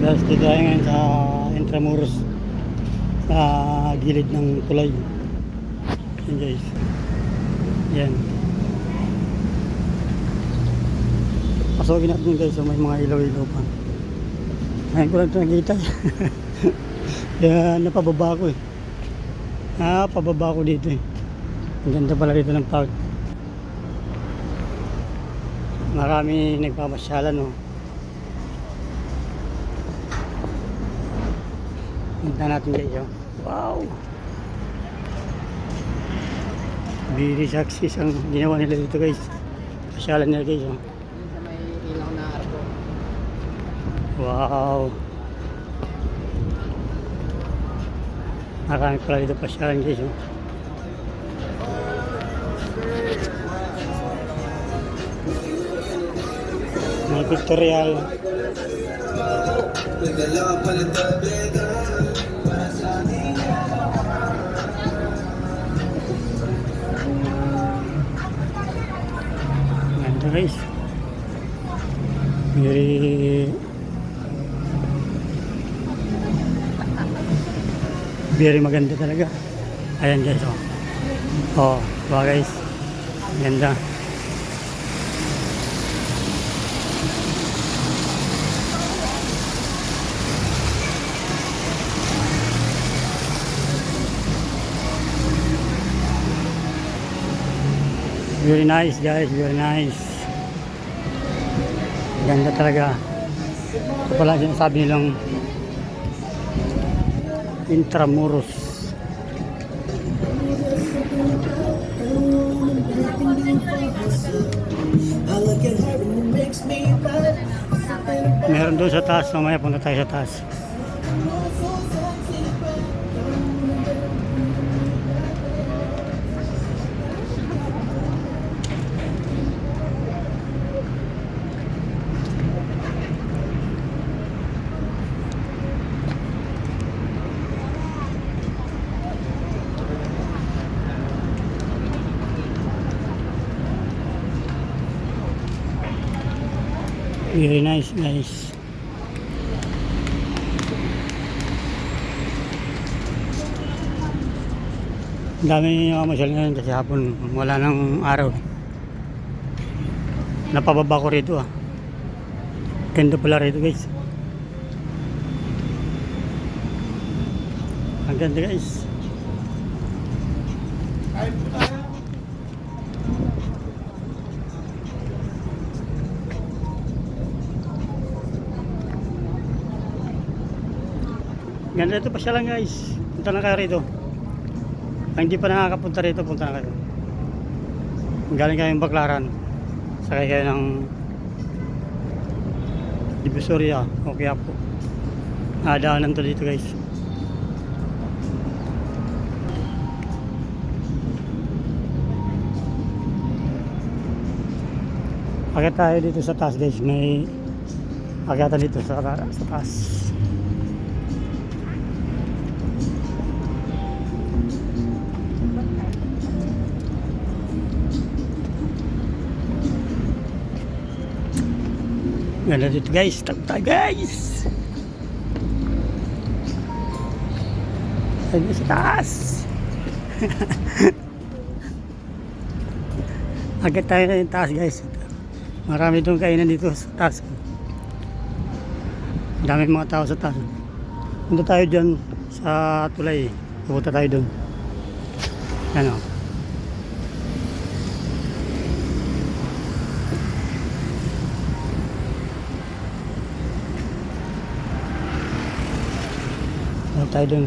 Guys, dito tayo ngayon sa Intramuros, sa gilid ng tulay. Yan guys. Yan. Pasogin natin guys, so may mga ilaw-ilaw pa. Ngayon ko lang ito nakita. Kaya napababa ko eh. Pababa ko dito eh. Ang ganda pala dito ng park. Marami nagpamasyalan oh. Punta natin guys oh. Wow! Very success ang ginawa nila dito guys. Pasyalan nila guys oh. Sa may ilaw na arko. Wow! Marami pala dito pasyalan guys oh. May pictorial. Ganda guys. Very maganda talaga. Ayan guys oh. Oh, wow guys. Ganda. Very nice guys, very nice. Ganda talaga. Ito pala sinasabi nilang Intramuros. Meron doon sa taas, mamaya punta tayo sa taas. Very nice guys. Ang dami nakamasyal ngayon kasi hapon wala nang araw. Napababa ko rito ah. Ganda pala rito guys. Ang ganda guys. Ganda ito pa siya lang guys. Punta na kayo rito. Ang hindi pa nakakapunta rito, punta na kayo. Galing kayong Baclaran. Sakay kayo ng Divisoria o Quiapo. Daanan to dito guys. Agad tayo dito sa taas guys. May agatan dito sa taas. Ganda dito guys, takta guys. Ayun sa taas. Agad tayo na yung taas guys. Marami itong kainan dito sa taas. Dami mga tao sa taas. Punta tayo dyan sa tulay. Pupunta tayo dun. Ano? Tayo dun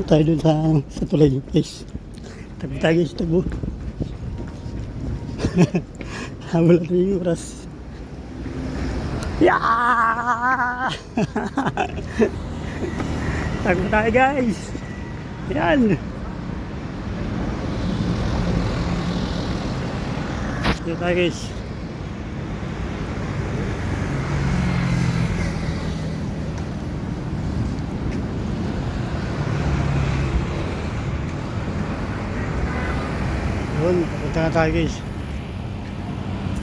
tayo dun sa tulay guys. Tabi tayo guys, tabo. Habol natin yung oras. Yeah! Tago tayo guys. Yan. Dito tayo guys. Yun, papunta na tayo guys.